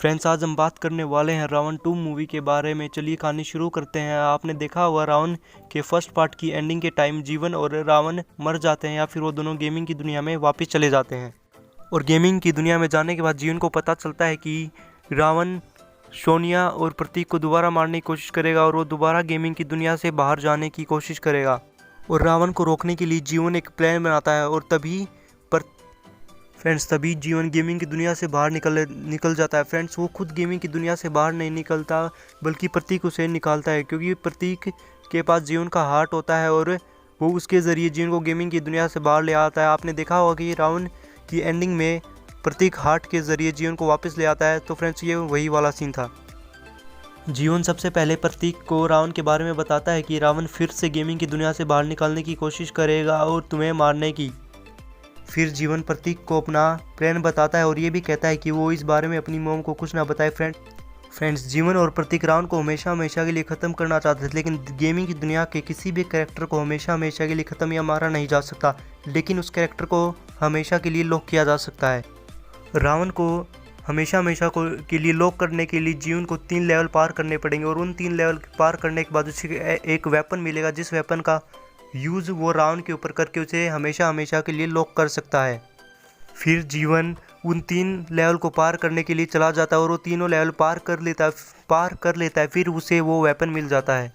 Friends, आज हम बात करने वाले हैं रावण 2 मूवी के बारे में। चलिए कहानी शुरू करते हैं। आपने देखा हुआ रावण के फर्स्ट पार्ट की एंडिंग के टाइम जीवन और रावण मर जाते हैं या फिर वो दोनों गेमिंग की दुनिया में वापस चले जाते हैं। और गेमिंग की दुनिया में जाने के बाद जीवन को पता चलता है कि रावण सोनिया और प्रतीक को दोबारा मारने की कोशिश करेगा और वो दोबारा गेमिंग की दुनिया से बाहर जाने की कोशिश करेगा। और रावण को रोकने के लिए जीवन एक प्लान बनाता है और तभी जीवन गेमिंग की दुनिया से बाहर निकल जाता है। फ्रेंड्स, वो खुद गेमिंग की दुनिया से बाहर नहीं निकलता बल्कि प्रतीक उसे निकालता है, क्योंकि प्रतीक के पास जीवन का हार्ट होता है और वो उसके ज़रिए जीवन को गेमिंग की दुनिया से बाहर ले आता है। आपने देखा होगा कि रावण की एंडिंग में प्रतीक हार्ट के ज़रिए जीवन को वापस ले आता है। तो फ्रेंड्स, ये वही वाला सीन था। जीवन सबसे पहले प्रतीक को रावण के बारे में बताता है कि रावण फिर से गेमिंग की दुनिया से बाहर निकालने की कोशिश करेगा और तुम्हें मारने की। फिर जीवन प्रतीक को अपना प्लान बताता है और ये भी कहता है कि वो इस बारे में अपनी मॉम को कुछ ना बताए। फ्रेंड्स, जीवन और प्रतीक रावण को हमेशा के लिए ख़त्म करना चाहते थे, लेकिन गेमिंग की दुनिया के किसी भी कैरेक्टर को हमेशा के लिए ख़त्म या मारा नहीं जा सकता, लेकिन उस कैरेक्टर को हमेशा के लिए लॉक किया जा सकता है। रावण को हमेशा के लिए लॉक करने के लिए जीवन को 3 लेवल पार करने पड़ेंगे और उन 3 लेवल पार करने के बाद उसे एक वेपन मिलेगा, जिस वेपन का यूज़ वो रावण के ऊपर करके उसे हमेशा के लिए लॉक कर सकता है। फिर जीवन उन 3 लेवल को पार करने के लिए चला जाता है और वो तीनों लेवल पार कर लेता है। फिर उसे वो वेपन मिल जाता है।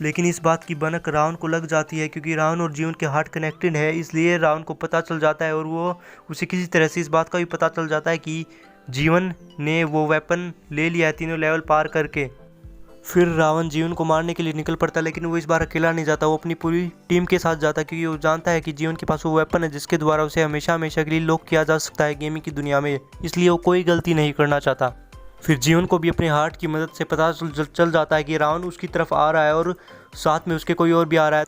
लेकिन इस बात की भनक रावण को लग जाती है, क्योंकि रावण और जीवन के हार्ट कनेक्टेड है, इसलिए रावण को पता चल जाता है और वो उसे किसी तरह से इस बात का भी पता चल जाता है कि जीवन ने वो वेपन ले लिया है तीनों लेवल पार करके। फिर रावण जीवन को मारने के लिए निकल पड़ता है, लेकिन वो इस बार अकेला नहीं जाता, वो अपनी पूरी टीम के साथ जाता है, क्योंकि वो जानता है कि जीवन के पास वो वेपन है जिसके द्वारा उसे हमेशा के लिए लॉक किया जा सकता है गेमिंग की दुनिया में, इसलिए वो कोई गलती नहीं करना चाहता। फिर जीवन को भी अपने हार्ट की मदद से पता चल जाता है कि रावण उसकी तरफ आ रहा है और साथ में उसके कोई और भी आ रहा है।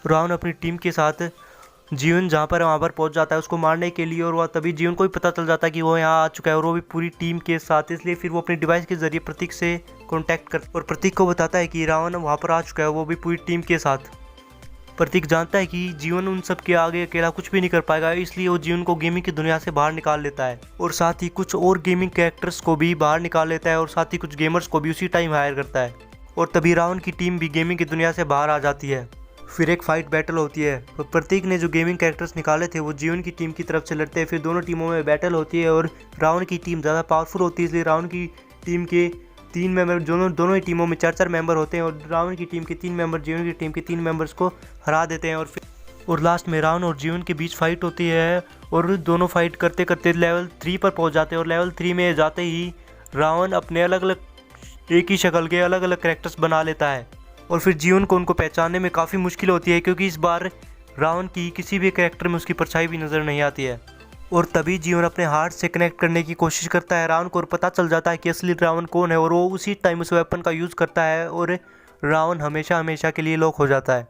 रावण अपनी टीम के साथ जीवन जहाँ पर वहाँ पर पहुँच जाता है उसको मारने के लिए, और वह तभी जीवन को भी पता चल जाता है कि वो यहाँ आ चुका है और वो भी पूरी टीम के साथ। इसलिए फिर वो अपने डिवाइस के जरिए प्रतीक से कांटेक्ट करता है और प्रतीक को बताता है कि रावण वहाँ पर आ चुका है, वो भी पूरी टीम के साथ। प्रतीक जानता है कि जीवन उन सब के आगे अकेला कुछ भी नहीं कर पाएगा, इसलिए वो जीवन को गेमिंग की दुनिया से बाहर निकाल लेता है और साथ ही कुछ और गेमिंग कैरेक्टर्स को भी बाहर निकाल लेता है और साथ ही कुछ गेमर्स को भी उसी टाइम हायर करता है। और तभी रावण की टीम भी गेमिंग की दुनिया से बाहर आ जाती है। फिर एक फाइट बैटल होती है और प्रतीक ने जो गेमिंग कैरेक्टर्स निकाले थे वो जीवन की टीम की तरफ से लड़ते हैं। फिर दोनों टीमों में बैटल होती है और रावण की टीम ज़्यादा पावरफुल होती है, इसलिए रावण की टीम के 3 मेंबर, दोनों ही टीमों में 4 मेंबर होते हैं और रावण की टीम के 3 मेंबर जीवन की टीम के 3 मेंबर्स को हरा देते हैं। और लास्ट में रावण और जीवन के बीच फाइट होती है और दोनों फाइट करते करते लेवल 3 पर पहुँच जाते हैं और लेवल 3 में जाते ही रावण अपने एक ही शक्ल के अलग अलग कैरेक्टर्स बना लेता है और फिर जीवन को उनको पहचानने में काफ़ी मुश्किल होती है, क्योंकि इस बार रावण की किसी भी कैरेक्टर में उसकी परछाई भी नज़र नहीं आती है। और तभी जीवन अपने हार्ट से कनेक्ट करने की कोशिश करता है रावण को और पता चल जाता है कि असली रावण कौन है और वो उसी टाइम उस वेपन का यूज़ करता है और रावण हमेशा के लिए लॉक हो जाता है।